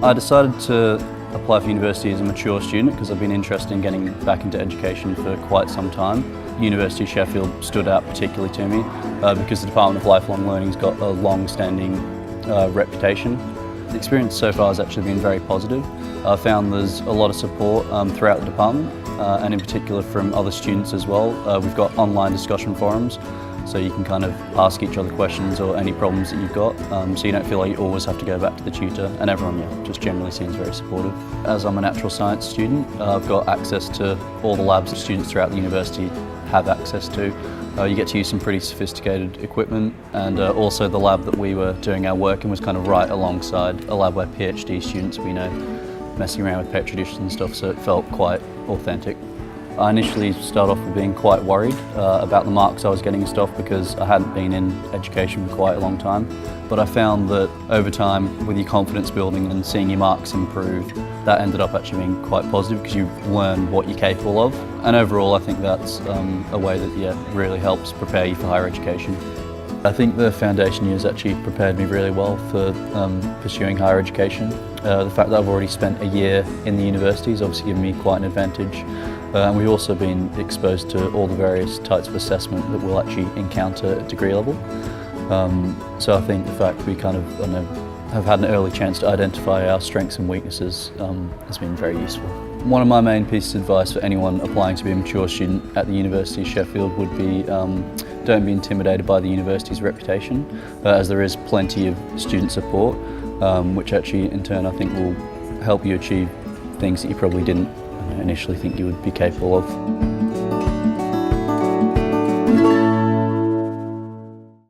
I decided to apply for university as a mature student because I've been interested in getting back into education for quite some time. University of Sheffield stood out particularly to me because the Department of Lifelong Learning has got a long-standing reputation. The experience so far has actually been very positive. I found there's a lot of support throughout the department and in particular from other students as well. We've got online discussion forums, so you can kind of ask each other questions or any problems that you've got, so you don't feel like you always have to go back to the tutor, and everyone just generally seems very supportive. As I'm a natural science student, I've got access to all the labs that students throughout the university have access to. You get to use some pretty sophisticated equipment, and also the lab that we were doing our work in was kind of right alongside a lab where PhD students we know messing around with petri dishes and stuff, so it felt quite authentic. I initially started off with being quite worried about the marks I was getting and stuff because I hadn't been in education for quite a long time. But I found that over time, with your confidence building and seeing your marks improve, that ended up actually being quite positive because you learn what you're capable of. And overall, I think that's a way that really helps prepare you for higher education. I think the foundation years actually prepared me really well for pursuing higher education. The fact that I've already spent a year in the university has obviously given me quite an advantage. And we've also been exposed to all the various types of assessment that we'll actually encounter at degree level. So I think the fact we kind of have had an early chance to identify our strengths and weaknesses has been very useful. One of my main pieces of advice for anyone applying to be a mature student at the University of Sheffield would be don't be intimidated by the university's reputation, as there is plenty of student support, which actually in turn I think will help you achieve things that you probably didn't initially think you would be capable of.